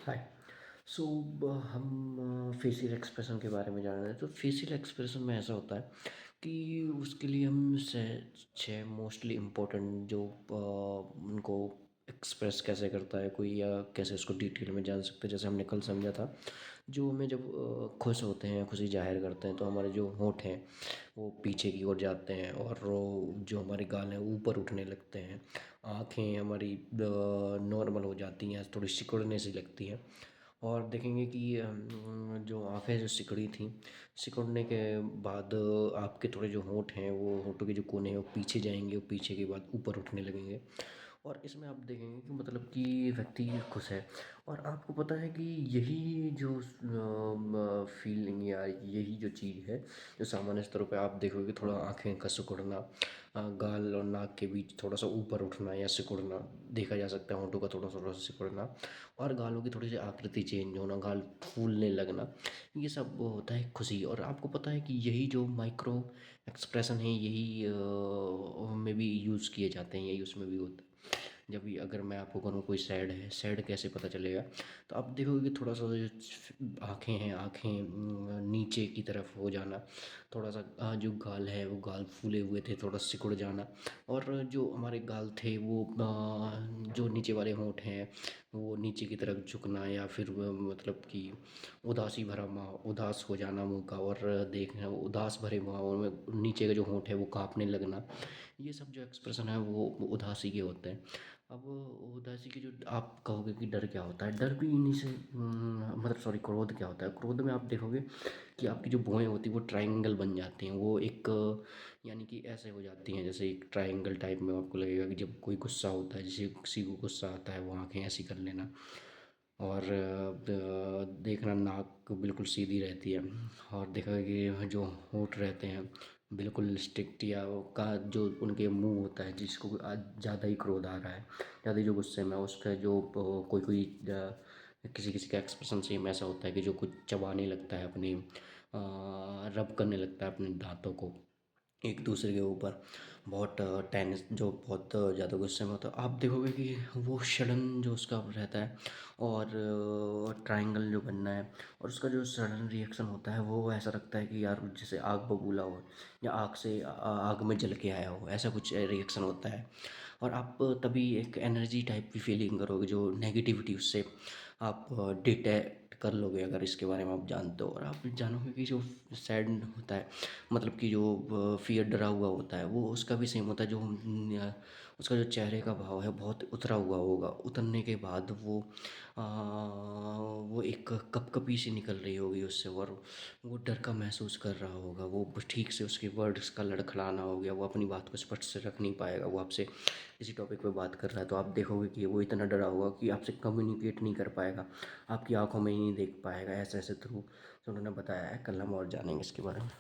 हाय। सो हम facial expression के बारे में जान रहे हैं। तो फेशियल एक्सप्रेशन में ऐसा होता है कि उसके लिए हम छः मोस्टली इम्पोर्टेंट जो उनको एक्सप्रेस कैसे करता है कोई, या कैसे उसको डिटेल में जान सकते हैं। जैसे हमने कल समझा था, जो हमें जब खुश होते हैं, खुशी जाहिर करते हैं, तो हमारे जो होंठ हैं वो पीछे की ओर जाते हैं, और जो हमारे गाल हैं ऊपर उठने लगते हैं। आँखें हमारी नॉर्मल हो जाती हैं, थोड़ी सिकुड़ने सी लगती हैं। और देखेंगे कि जो आँखें जो सिकुड़ी थी, सिकुड़ने के बाद आपके थोड़े जो होंठ हैं, वो होंठों के जो कोने हैं वो पीछे जाएंगे, और पीछे के बाद ऊपर उठने लगेंगे। और इसमें आप देखेंगे कि मतलब कि व्यक्ति खुश है। और आपको पता है कि यही जो फीलिंग या यही जो चीज़ है, जो सामान्य स्तरों पे आप देखोगे, थोड़ा आँखें का सिकुड़ना, गाल और नाक के बीच थोड़ा सा ऊपर उठना या सिकुड़ना देखा जा सकता है, होंठों का थोड़ा थोड़ा सा सिकुड़ना, और गालों की थोड़ी सी आकृति चेंज होना, गाल फूलने लगना, ये सब होता है खुशी। और आपको पता है कि यही जो माइक्रो एक्सप्रेशन है, यही में भी यूज़ किए जाते हैं, यही उसमें भी होता है। जब भी अगर मैं आपको कहूँ कोई सैड है, सैड कैसे पता चलेगा, तो आप देखोगे कि थोड़ा सा जो आँखें हैं, आँखें नीचे की तरफ हो जाना, थोड़ा सा जो गाल है वो गाल फूले हुए थे, थोड़ा सिकुड़ जाना, और जो हमारे गाल थे वो जो नीचे वाले होंठ हैं वो नीचे की तरफ झुकना, या फिर मतलब कि उदासी भरा उदास हो जाना मुंह का, और देखना उदास भरे माहौल में नीचे का जो होंठ है वो कांपने लगना। ये सब जो एक्सप्रेशन है वो उदासी के होते हैं। अब उदासी की जो आप कहोगे कि डर क्या होता है, डर भी इन्हीं से मतलब सॉरी, क्रोध क्या होता है। क्रोध में आप देखोगे कि आपकी जो भौहें होती हैं वो ट्रायंगल बन जाती हैं, वो एक यानी कि ऐसे हो जाती हैं, जैसे एक ट्रायंगल टाइप में आपको लगेगा कि जब कोई गुस्सा होता है, जैसे किसी को गुस्सा आता है वो आंखें ऐसी कर लेना, और देखना नाक बिल्कुल सीधी रहती है, और देखा कि जो होंठ रहते हैं बिल्कुल स्ट्रिक्ट, या वो का जो उनके मुंह होता है, जिसको आज ज़्यादा ही क्रोध आ रहा है, ज़्यादा ही जो गुस्से में है, उसका जो कोई कोई किसी किसी का एक्सप्रेशन सेम ऐसा होता है कि जो कुछ चबाने लगता है, अपनी रब करने लगता है अपने दांतों को एक दूसरे के ऊपर, बहुत टेंस, जो बहुत ज़्यादा गुस्से में होता है। आप देखोगे कि वो सडन जो उसका रहता है, और ट्रायंगल जो बनना है, और उसका जो सडन रिएक्शन होता है वो ऐसा लगता है कि यार जैसे आग बबूला हो, या आग से आग में जल के आया हो, ऐसा कुछ रिएक्शन होता है। और आप तभी एक एनर्जी टाइप की फीलिंग करोगे, जो नेगेटिविटी उससे आप डिटेक्ट कर लोगे अगर इसके बारे में आप जानते हो। और आप जानोगे कि जो सैड होता है, मतलब कि जो फ़ियर, डरा हुआ होता है, वो उसका भी सेम होता है। जो उसका जो चेहरे का भाव है बहुत उतरा हुआ होगा, उतरने के बाद वो एक कपकपी सी निकल रही होगी उससे, और वो डर का महसूस कर रहा होगा, वो ठीक से उसके वर्ड्स का लड़खड़ाना हो गया, वो अपनी बात को स्पष्ट से रख नहीं पाएगा, वो आपसे किसी टॉपिक पे बात कर रहा है तो आप देखोगे कि वो इतना डरा होगा कि आपसे कम्युनिकेट नहीं कर पाएगा, आपकी आंखों में ही नहीं देख पाएगा, ऐसे ऐसे थ्रू। तो उन्होंने बताया है, कल हम और जानेंगे इसके बारे में।